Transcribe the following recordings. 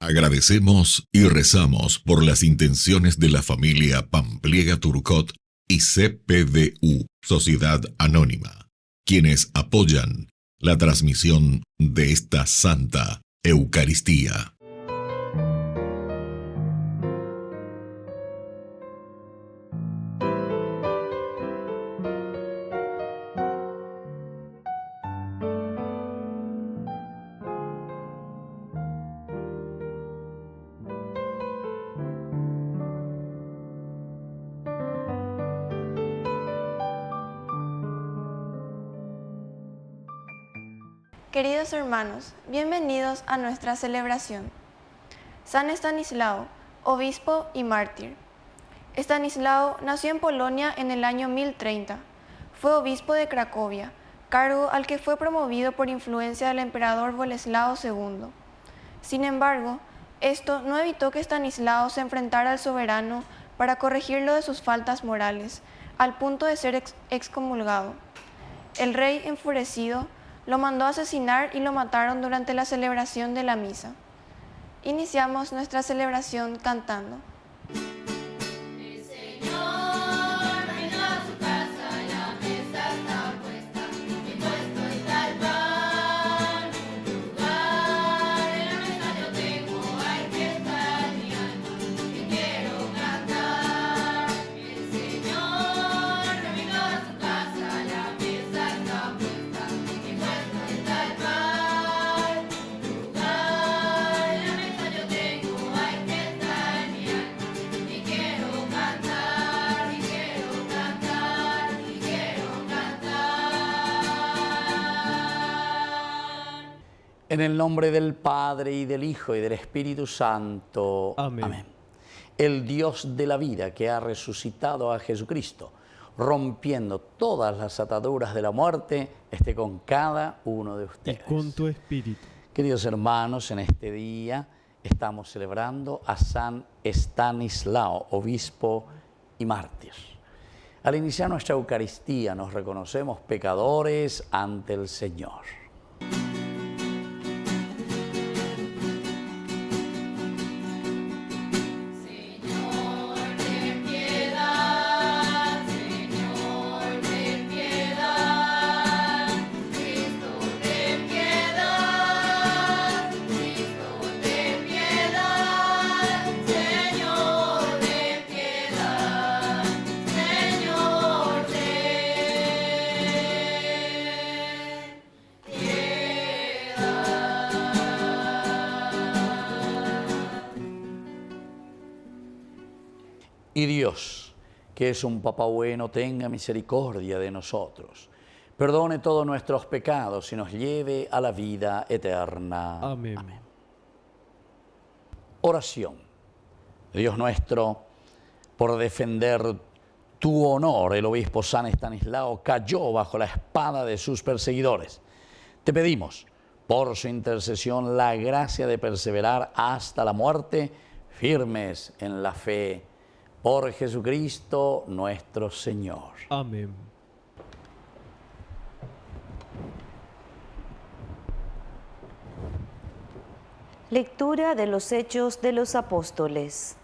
Agradecemos y rezamos por las intenciones de la familia Pampliega Turcot y CPDU, Sociedad Anónima, quienes apoyan la transmisión de esta Santa Eucaristía. Queridos hermanos, bienvenidos a nuestra celebración. San Estanislao, obispo y mártir. Estanislao nació en Polonia en el año 1030. Fue obispo de Cracovia, cargo al que fue promovido por influencia del emperador Boleslao II. Sin embargo, esto no evitó que Estanislao se enfrentara al soberano para corregirlo de sus faltas morales, al punto de ser excomulgado. El rey, enfurecido, lo mandó a asesinar y lo mataron durante la celebración de la misa. Iniciamos nuestra celebración cantando. En el nombre del Padre, y del Hijo, y del Espíritu Santo. Amén. Amén. El Dios de la vida, que ha resucitado a Jesucristo, rompiendo todas las ataduras de la muerte, esté con cada uno de ustedes. Y con tu espíritu. Queridos hermanos, en este día estamos celebrando a San Estanislao, obispo y mártir. Al iniciar nuestra Eucaristía nos reconocemos pecadores ante el Señor. Y Dios, que es un Papá bueno, tenga misericordia de nosotros, perdone todos nuestros pecados y nos lleve a la vida eterna. Amén. Amén. Oración. Dios nuestro, por defender tu honor, el obispo San Estanislao cayó bajo la espada de sus perseguidores. Te pedimos, por su intercesión, la gracia de perseverar hasta la muerte, firmes en la fe. Por Jesucristo nuestro Señor. Amén. Lectura de los Hechos de los Apóstoles.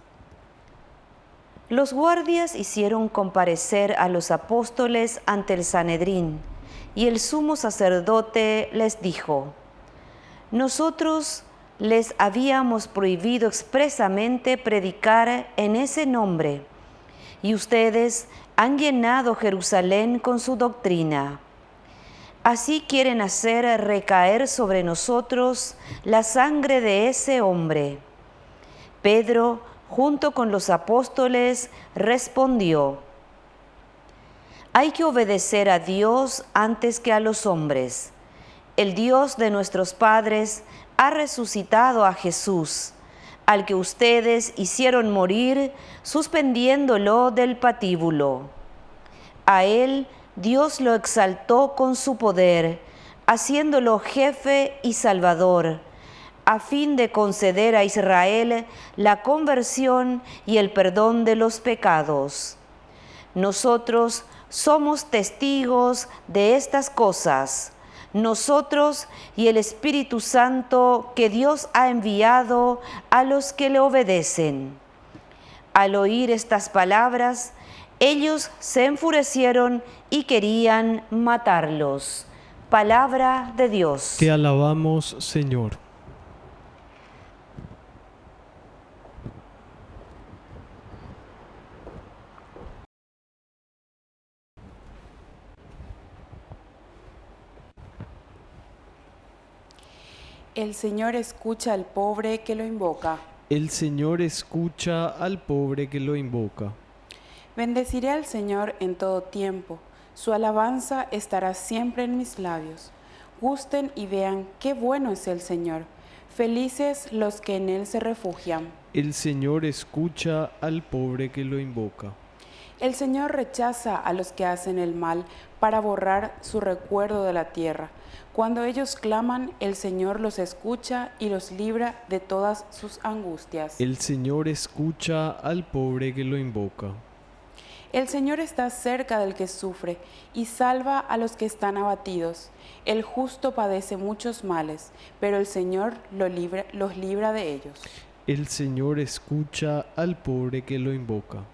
Los guardias hicieron comparecer a los apóstoles ante el Sanedrín, y el sumo sacerdote les dijo: nosotros les habíamos prohibido expresamente predicar en ese nombre, y ustedes han llenado Jerusalén con su doctrina. Así quieren hacer recaer sobre nosotros la sangre de ese hombre. Pedro, junto con los apóstoles, respondió: hay que obedecer a Dios antes que a los hombres. El Dios de nuestros padres ha resucitado a Jesús, al que ustedes hicieron morir suspendiéndolo del patíbulo. A él Dios lo exaltó con su poder, haciéndolo jefe y salvador, a fin de conceder a Israel la conversión y el perdón de los pecados. Nosotros somos testigos de estas cosas. nosotros y el Espíritu Santo que Dios ha enviado a los que le obedecen. Al oír estas palabras, ellos se enfurecieron y querían matarlos. Palabra de Dios. Te alabamos, Señor. El Señor escucha al pobre que lo invoca. El Señor escucha al pobre que lo invoca. Bendeciré al Señor en todo tiempo. Su alabanza estará siempre en mis labios. Gusten y vean qué bueno es el Señor. Felices los que en Él se refugian. El Señor escucha al pobre que lo invoca. El Señor rechaza a los que hacen el mal para borrar su recuerdo de la tierra. Cuando ellos claman, el Señor los escucha y los libra de todas sus angustias. El Señor escucha al pobre que lo invoca. El Señor está cerca del que sufre y salva a los que están abatidos. El justo padece muchos males, pero el Señor los libra de ellos. El Señor escucha al pobre que lo invoca.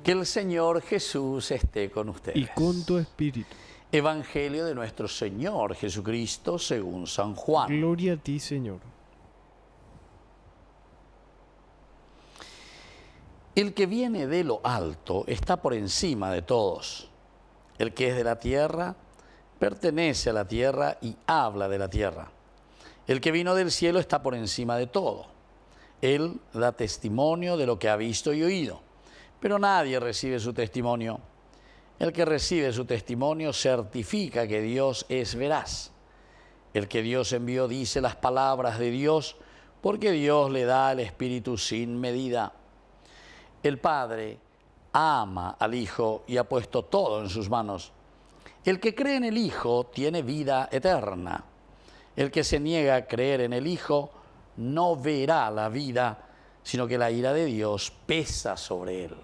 Que el Señor Jesús esté con ustedes. Y con tu espíritu. Evangelio de nuestro Señor Jesucristo según San Juan. Gloria a ti, Señor. El que viene de lo alto está por encima de todos. El que es de la tierra pertenece a la tierra y habla de la tierra. El que vino del cielo está por encima de todo. Él da testimonio de lo que ha visto y oído, pero nadie recibe su testimonio. El que recibe su testimonio certifica que Dios es veraz. El que Dios envió dice las palabras de Dios, porque Dios le da el Espíritu sin medida. El Padre ama al Hijo y ha puesto todo en sus manos. El que cree en el Hijo tiene vida eterna. El que se niega a creer en el Hijo no verá la vida, sino que la ira de Dios pesa sobre él.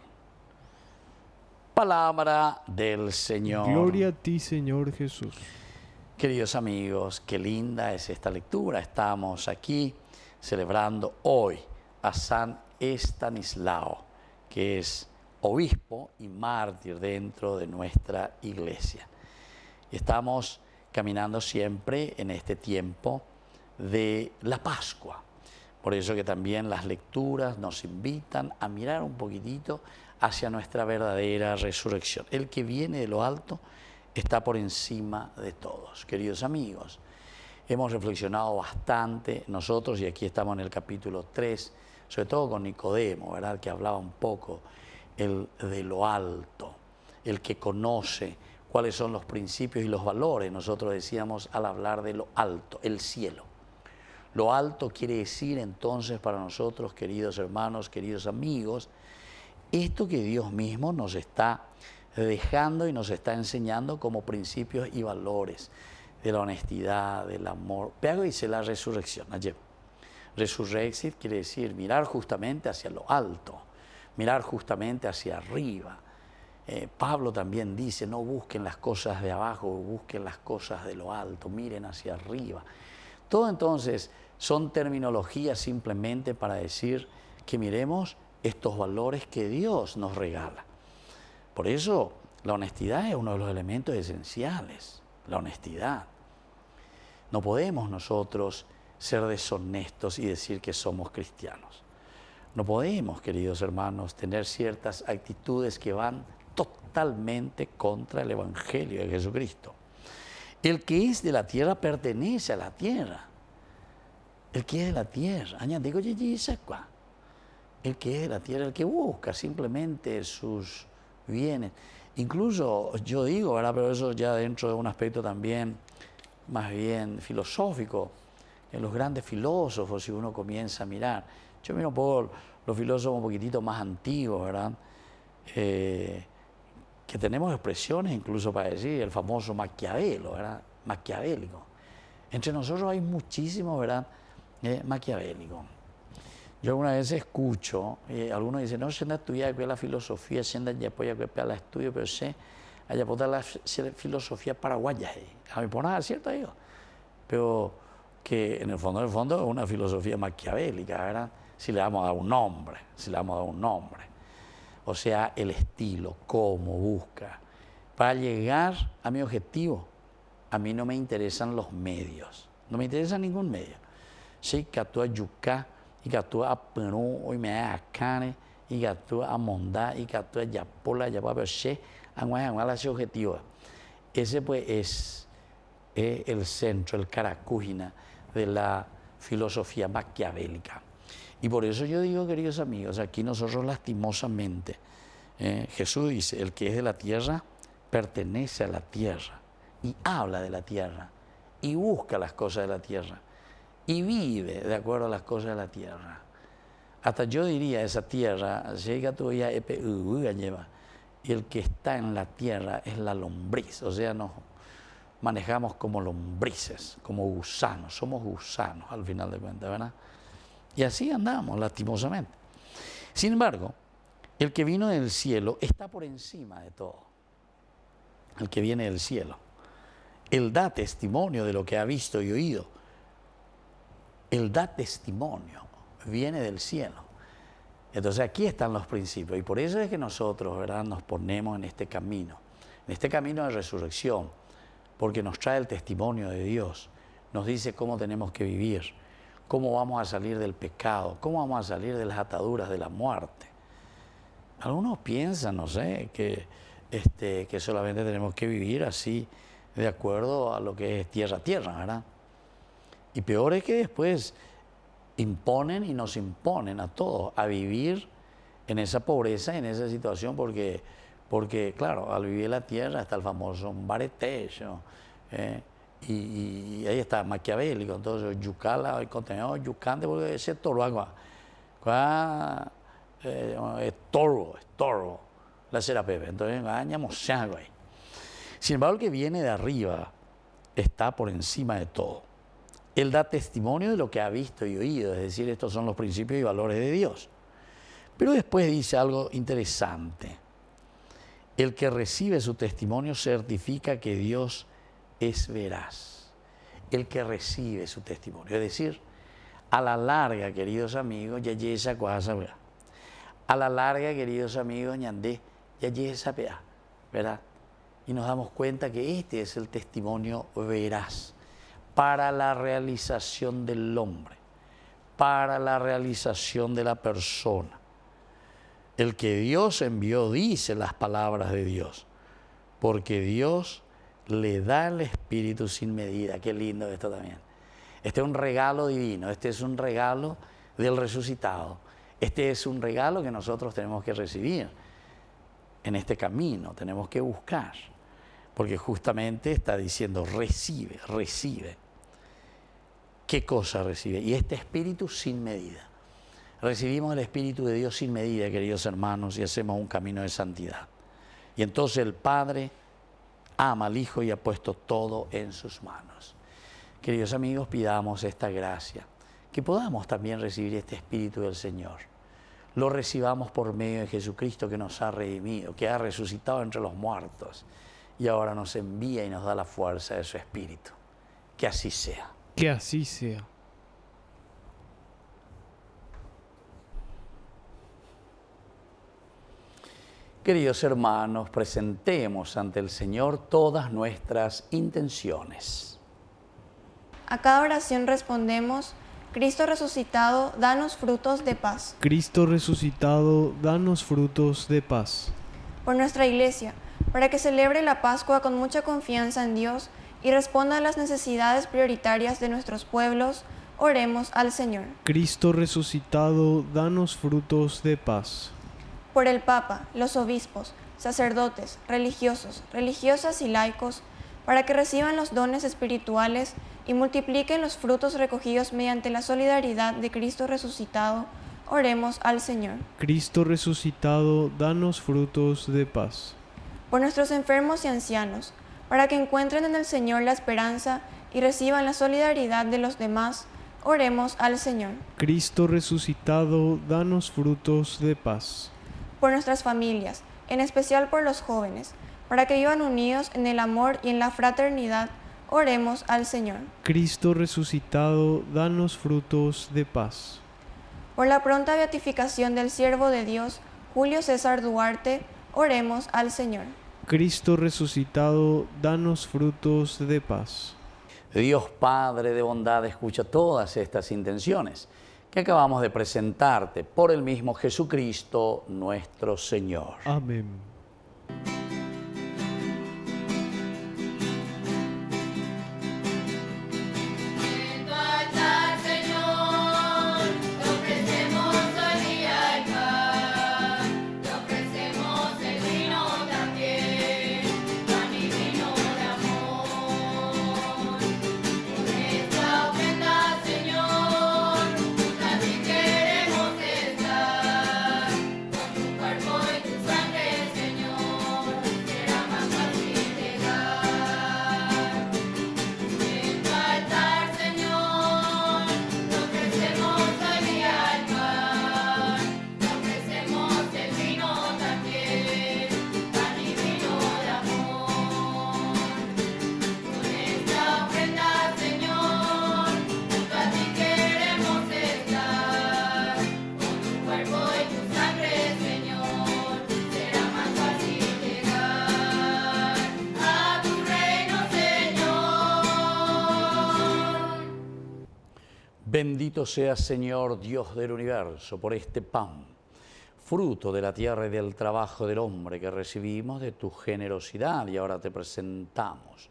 Palabra del Señor. Gloria a ti, Señor Jesús. Queridos amigos, qué linda es esta lectura. Estamos aquí celebrando hoy a San Estanislao, que es obispo y mártir dentro de nuestra iglesia. Estamos caminando siempre en este tiempo de la Pascua. Por eso que también las lecturas nos invitan a mirar un poquitito hacia nuestra verdadera resurrección. El que viene de lo alto está por encima de todos. Queridos amigos, hemos reflexionado bastante nosotros, y aquí estamos en el capítulo 3, sobre todo con Nicodemo, ¿verdad?, que hablaba un poco el de lo alto, el que conoce cuáles son los principios y los valores. Nosotros decíamos al hablar de lo alto, el cielo. Lo alto quiere decir entonces para nosotros, queridos hermanos, queridos amigos, esto que Dios mismo nos está dejando y nos está enseñando como principios y valores de la honestidad, del amor. Pero dice la resurrección. Resurrexit quiere decir mirar justamente hacia lo alto, mirar justamente hacia arriba. Pablo también dice, no busquen las cosas de abajo, busquen las cosas de lo alto, miren hacia arriba. Todo entonces son terminologías simplemente para decir que miremos estos valores que Dios nos regala. Por eso la honestidad es uno de los elementos esenciales, la honestidad. No podemos nosotros ser deshonestos y decir que somos cristianos. No podemos, queridos hermanos, tener ciertas actitudes que van totalmente contra el Evangelio de Jesucristo. El que es de la tierra pertenece a la tierra. El que es de la tierra, añadigo el que es de la tierra, el que busca simplemente sus bienes. Incluso yo digo, ¿verdad?, pero eso ya dentro de un aspecto también más bien filosófico, en los grandes filósofos, si uno comienza a mirar, Yo miro un poco los filósofos un poquitito más antiguos, ¿verdad? Que tenemos expresiones incluso para decir el famoso Maquiavelo, ¿verdad? Maquiavélico. Entre nosotros hay muchísimos, ¿verdad? Maquiavélico. Yo alguna vez escucho, algunos dicen, no, se anda a estudiar la filosofía, se anda ya apoya la estudio, pero se haya por la filosofía paraguaya. A mí por nada es cierto, digo. Pero que en el fondo es una filosofía maquiavélica, ¿verdad? Si le vamos a dar un nombre, O sea, el estilo, cómo busca. Para llegar a mi objetivo, a mí no me interesan los medios, no me interesa ningún medio. Sí, que actúa yucá, y que actúa a Perú, y me da acá, y que actúa a Mondá, y que actúa a Yapola, pero sí, a ese objetivo. Ese pues es el centro, el caracúgina de la filosofía maquiavélica. Y por eso yo digo, queridos amigos, aquí nosotros lastimosamente, Jesús dice, el que es de la tierra pertenece a la tierra y habla de la tierra y busca las cosas de la tierra y vive de acuerdo a las cosas de la tierra. Hasta yo diría, esa tierra, llega todavía lleva, y el que está en la tierra es la lombriz, o sea, nos manejamos como lombrices, como gusanos, somos gusanos al final de cuentas, ¿verdad? Y así andamos, lastimosamente. Sin embargo, el que vino del cielo está por encima de todo. El que viene del cielo. Él da testimonio de lo que ha visto y oído. Él da testimonio, viene del cielo. Entonces aquí están los principios. Y por eso es que nosotros, ¿verdad?, nos ponemos en este camino de resurrección, porque nos trae el testimonio de Dios. Nos dice cómo tenemos que vivir, cómo vamos a salir del pecado, cómo vamos a salir de las ataduras de la muerte. Algunos piensan, no sé, que solamente tenemos que vivir así, de acuerdo a lo que es tierra a tierra, ¿verdad? Y peor es que después imponen y nos imponen a todos a vivir en esa pobreza, en esa situación, porque claro, al vivir en la tierra está el famoso baretecho, y ahí está maquiavélico, entonces yucala, el contenido yucante, porque ese toro agua, es toro, la cera pepe, entonces añamos algo ahí. Sin embargo, el que viene de arriba está por encima de todo. Él da testimonio de lo que ha visto y oído, es decir, estos son los principios y valores de Dios. Pero después dice algo interesante. El que recibe su testimonio certifica que Dios es veraz. El que recibe su testimonio, es decir, a la larga, queridos amigos, ya llega esa cosa, ¿verdad? A la larga, queridos amigos, ñandé, ya llega esa pea, ¿verdad? Y nos damos cuenta que este es el testimonio veraz para la realización del hombre, para la realización de la persona. El que Dios envió dice las palabras de Dios, porque Dios le da el Espíritu sin medida. Qué lindo esto también. Este es un regalo divino, este es un regalo del resucitado. Este es un regalo que nosotros tenemos que recibir en este camino, tenemos que buscar. Porque justamente está diciendo, recibe. ¿Qué cosa recibe? Y este Espíritu sin medida. Recibimos el Espíritu de Dios sin medida, queridos hermanos, y hacemos un camino de santidad. Y entonces el Padre ama al Hijo y ha puesto todo en sus manos. Queridos amigos, pidamos esta gracia, que podamos también recibir este Espíritu del Señor. Lo recibamos por medio de Jesucristo, que nos ha redimido, que ha resucitado entre los muertos y ahora nos envía y nos da la fuerza de su Espíritu. Que así sea. Que así sea. Queridos hermanos, presentemos ante el Señor todas nuestras intenciones. A cada oración respondemos: Cristo resucitado, danos frutos de paz. Cristo resucitado, danos frutos de paz. Por nuestra Iglesia, para que celebre la Pascua con mucha confianza en Dios y responda a las necesidades prioritarias de nuestros pueblos, oremos al Señor. Cristo resucitado, danos frutos de paz. Por el Papa, los obispos, sacerdotes, religiosos, religiosas y laicos, para que reciban los dones espirituales y multipliquen los frutos recogidos mediante la solidaridad de Cristo resucitado, oremos al Señor. Cristo resucitado, danos frutos de paz. Por nuestros enfermos y ancianos, para que encuentren en el Señor la esperanza y reciban la solidaridad de los demás, oremos al Señor. Cristo resucitado, danos frutos de paz. Por nuestras familias, en especial por los jóvenes, para que vivan unidos en el amor y en la fraternidad, oremos al Señor. Cristo resucitado, danos frutos de paz. Por la pronta beatificación del siervo de Dios, Julio César Duarte, oremos al Señor. Cristo resucitado, danos frutos de paz. Dios Padre de bondad, escucha todas estas intenciones que acabamos de presentarte por el mismo Jesucristo nuestro Señor. Amén. Bendito seas, Señor, Dios del universo, por este pan, fruto de la tierra y del trabajo del hombre que recibimos de tu generosidad y ahora te presentamos.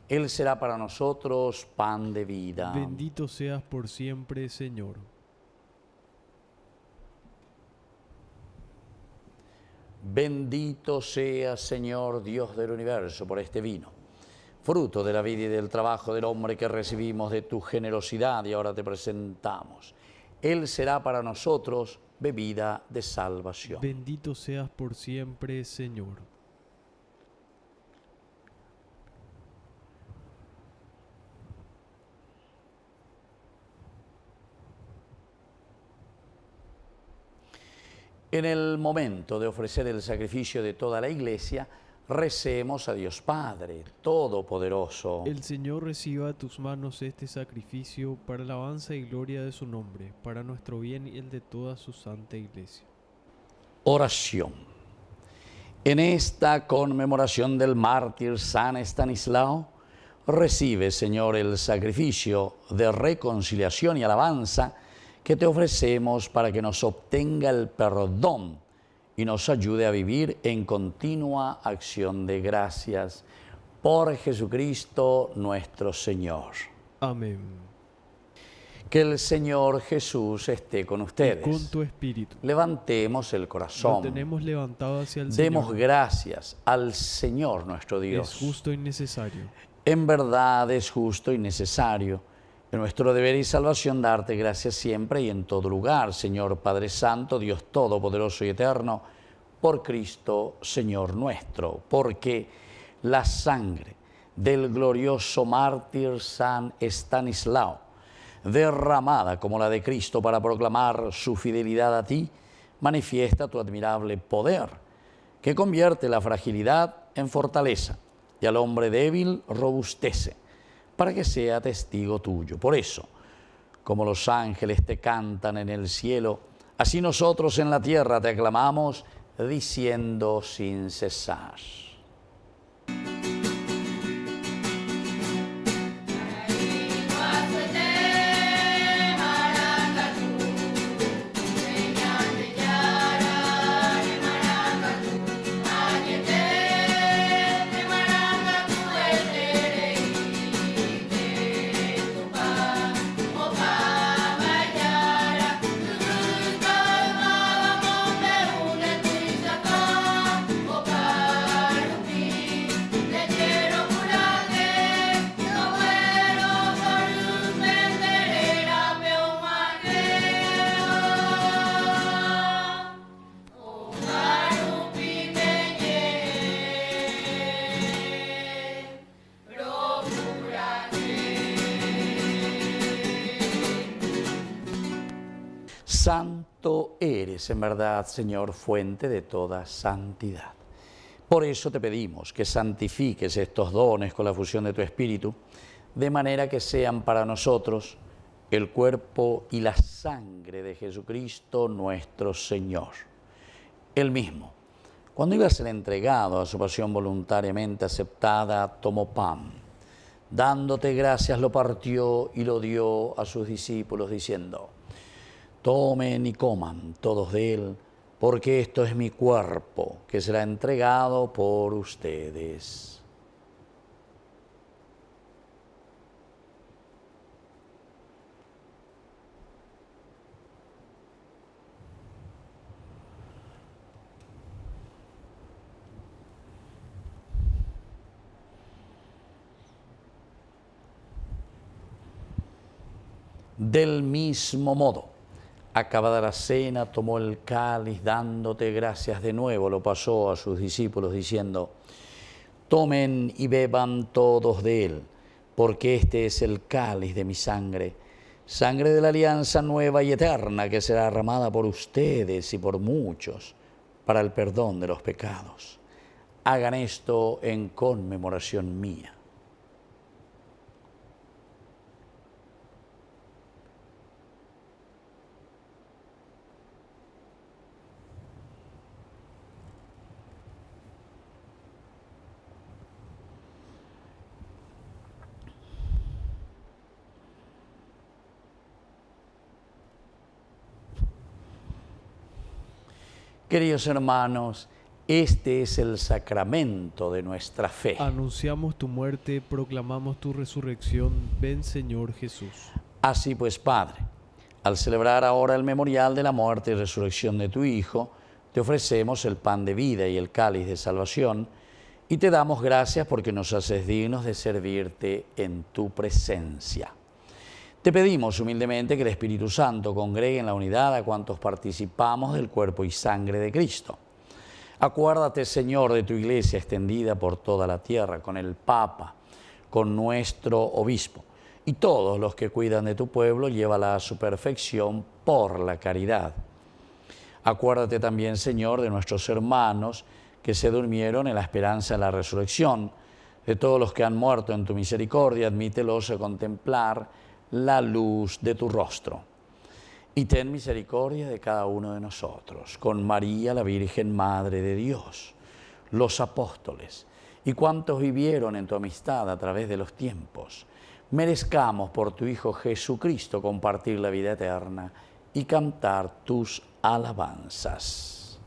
Él será para nosotros pan de vida. Bendito seas por siempre, Señor. Bendito seas, Señor, Dios del universo, por este vino, fruto de la vida y del trabajo del hombre que recibimos de tu generosidad y ahora te presentamos. Él será para nosotros bebida de salvación. Bendito seas por siempre, Señor. En el momento de ofrecer el sacrificio de toda la Iglesia, recemos a Dios Padre Todopoderoso. El Señor reciba de tus manos este sacrificio para alabanza y gloria de su nombre, para nuestro bien y el de toda su santa Iglesia. Oración. En esta conmemoración del mártir San Estanislao, recibe, Señor, el sacrificio de reconciliación y alabanza que te ofrecemos para que nos obtenga el perdón y nos ayude a vivir en continua acción de gracias. Por Jesucristo nuestro Señor. Amén. Que el Señor Jesús esté con ustedes. Y con tu espíritu. Levantemos el corazón. Lo tenemos levantado hacia el Demos Señor. gracias al Señor nuestro Dios. Es justo y necesario. En verdad es justo y necesario. En nuestro deber y salvación darte gracias siempre y en todo lugar, Señor Padre Santo, Dios Todopoderoso y Eterno, por Cristo, Señor nuestro, porque la sangre del glorioso mártir San Estanislao, derramada como la de Cristo para proclamar su fidelidad a ti, manifiesta tu admirable poder, que convierte la fragilidad en fortaleza y al hombre débil robustece, para que sea testigo tuyo. Por eso, como los ángeles te cantan en el cielo, así nosotros en la tierra te aclamamos, diciendo sin cesar. Santo eres en verdad, Señor, fuente de toda santidad. Por eso te pedimos que santifiques estos dones con la fusión de tu Espíritu, de manera que sean para nosotros el cuerpo y la sangre de Jesucristo nuestro Señor. Él mismo, cuando iba a ser entregado a su pasión voluntariamente aceptada, tomó pan. Dándote gracias, lo partió y lo dio a sus discípulos, diciendo: tomen y coman todos de él, porque esto es mi cuerpo, que será entregado por ustedes. Del mismo modo, acabada la cena, tomó el cáliz, dándote gracias de nuevo, lo pasó a sus discípulos, diciendo: tomen y beban todos de él, porque este es el cáliz de mi sangre, sangre de la alianza nueva y eterna, que será derramada por ustedes y por muchos, para el perdón de los pecados. Hagan esto en conmemoración mía. Queridos hermanos, este es el sacramento de nuestra fe. Anunciamos tu muerte, proclamamos tu resurrección. Ven, Señor Jesús. Así pues, Padre, al celebrar ahora el memorial de la muerte y resurrección de tu Hijo, te ofrecemos el pan de vida y el cáliz de salvación, y te damos gracias porque nos haces dignos de servirte en tu presencia. Te pedimos humildemente que el Espíritu Santo congregue en la unidad a cuantos participamos del cuerpo y sangre de Cristo. Acuérdate, Señor, de tu Iglesia extendida por toda la tierra, con el Papa, con nuestro Obispo, y todos los que cuidan de tu pueblo, llévala a su perfección por la caridad. Acuérdate también, Señor, de nuestros hermanos que se durmieron en la esperanza de la resurrección, de todos los que han muerto en tu misericordia, admítelos a contemplar la luz de tu rostro. Y ten misericordia de cada uno de nosotros, con María, la Virgen Madre de Dios, los apóstoles y cuantos vivieron en tu amistad a través de los tiempos. Merezcamos por tu Hijo Jesucristo compartir la vida eterna y cantar tus alabanzas.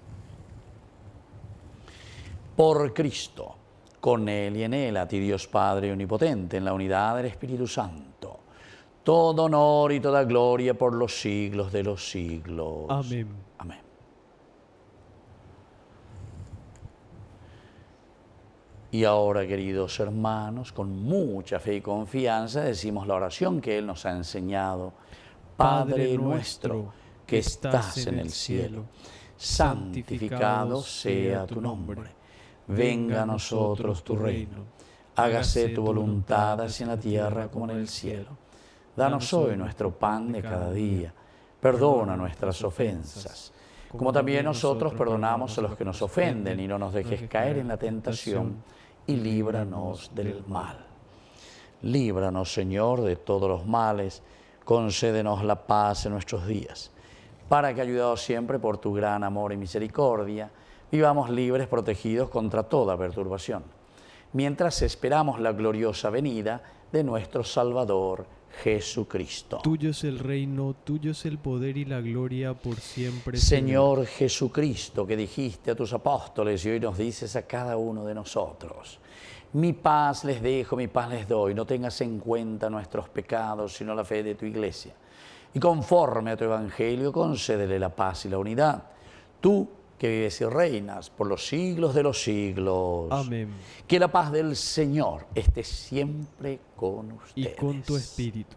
Por Cristo, con Él y en Él, a ti Dios Padre Omnipotente, en la unidad del Espíritu Santo, todo honor y toda gloria por los siglos de los siglos. Amén. Amén. Y ahora, queridos hermanos, con mucha fe y confianza decimos la oración que Él nos ha enseñado. Padre nuestro, que estás en el cielo, santificado sea tu nombre. Venga a nosotros tu reino. Hágase tu voluntad así en la tierra como en el cielo. Danos hoy nuestro pan de cada día. Perdona nuestras ofensas, como también nosotros perdonamos a los que nos ofenden, y no nos dejes caer en la tentación, y líbranos del mal. Líbranos, Señor, de todos los males, concédenos la paz en nuestros días, para que, ayudados siempre por tu gran amor y misericordia, vivamos libres, protegidos contra toda perturbación, mientras esperamos la gloriosa venida de nuestro Salvador Jesucristo. Tuyo es el reino, tuyo es el poder y la gloria por siempre. Señor Jesucristo, que dijiste a tus apóstoles y hoy nos dices a cada uno de nosotros: mi paz les dejo, mi paz les doy. No tengas en cuenta nuestros pecados, sino la fe de tu Iglesia. Y conforme a tu Evangelio, concédele la paz y la unidad. Tú, que vives y reinas por los siglos de los siglos. Amén. Que la paz del Señor esté siempre con ustedes. Y con tu espíritu.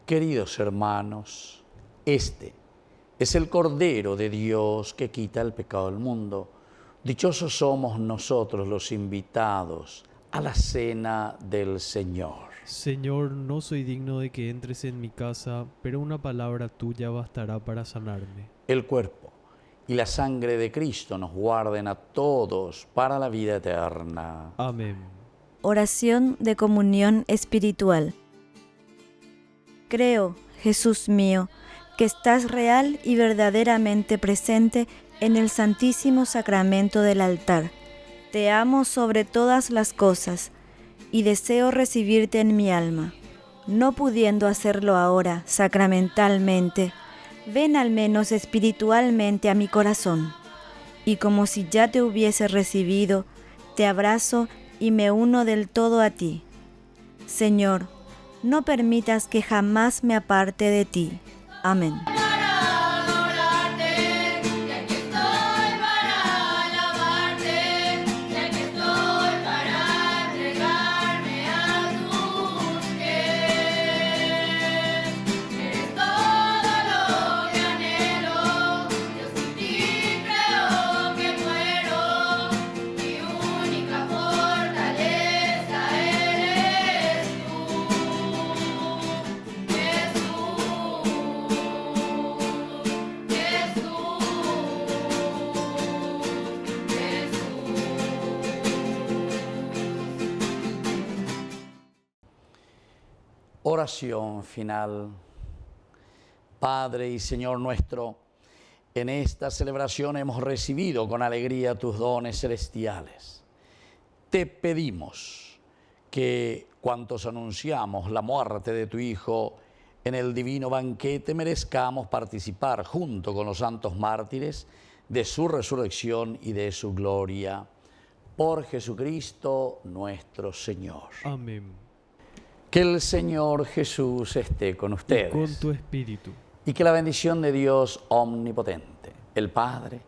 Queridos hermanos, este es el Cordero de Dios que quita el pecado del mundo. Dichosos somos nosotros los invitados a la cena del Señor. Señor, no soy digno de que entres en mi casa, pero una palabra tuya bastará para sanarme. El cuerpo y la sangre de Cristo nos guarden a todos para la vida eterna. Amén. Oración de comunión espiritual. Creo, Jesús mío, que estás real y verdaderamente presente en el Santísimo Sacramento del altar. Te amo sobre todas las cosas y deseo recibirte en mi alma. No pudiendo hacerlo ahora sacramentalmente, ven al menos espiritualmente a mi corazón. Y como si ya te hubiese recibido, te abrazo y me uno del todo a ti. Señor, no permitas que jamás me aparte de ti. Amén. Oración final. Padre y Señor nuestro, en esta celebración hemos recibido con alegría tus dones celestiales. Te pedimos que cuantos anunciamos la muerte de tu Hijo en el divino banquete merezcamos participar junto con los santos mártires de su resurrección y de su gloria. Por Jesucristo nuestro Señor. Amén. Que el Señor Jesús esté con ustedes. Y con tu espíritu. Y que la bendición de Dios omnipotente, el Padre,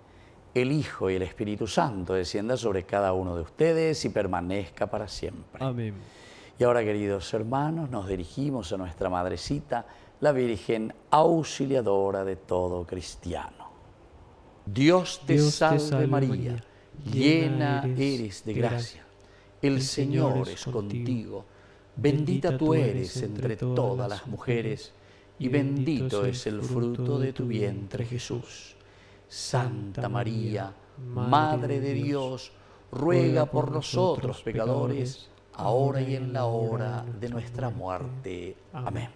el Hijo y el Espíritu Santo descienda sobre cada uno de ustedes y permanezca para siempre. Amén. Y ahora, queridos hermanos, nos dirigimos a nuestra Madrecita, la Virgen auxiliadora de todo cristiano. Dios te salve María, llena eres de gracia. El Señor es contigo. Bendita tú eres entre todas las mujeres, y bendito es el fruto de tu vientre, Jesús. Santa María, Madre de Dios, ruega por nosotros pecadores, ahora y en la hora de nuestra muerte. Amén.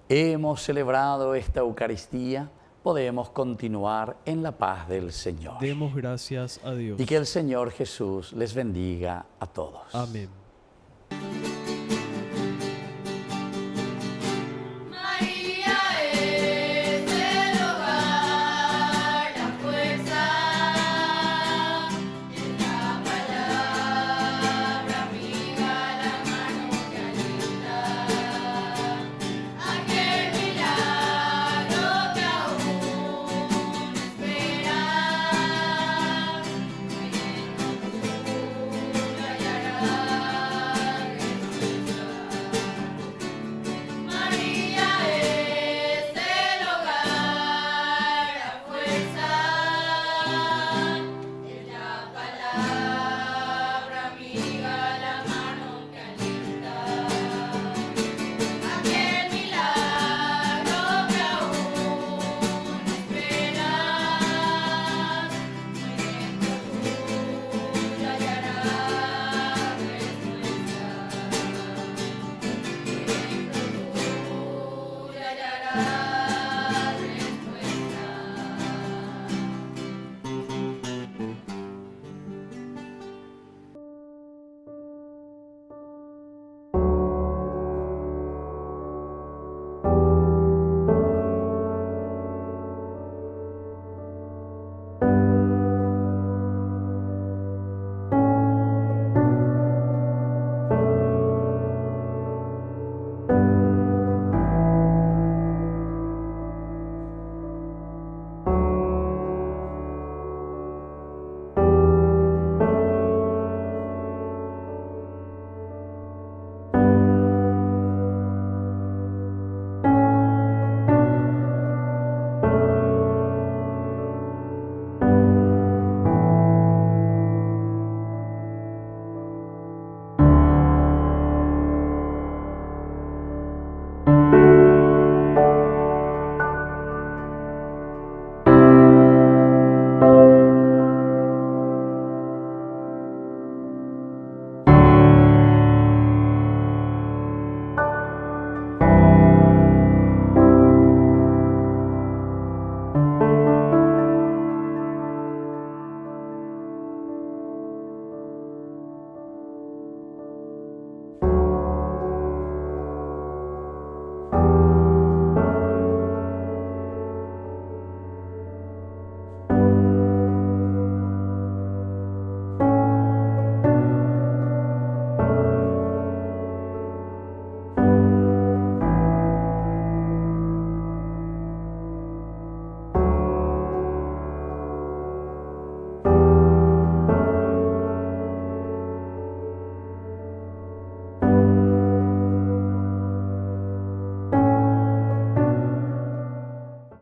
Hemos celebrado esta Eucaristía, podemos continuar en la paz del Señor. Demos gracias a Dios. Y que el Señor Jesús les bendiga a todos. Amén.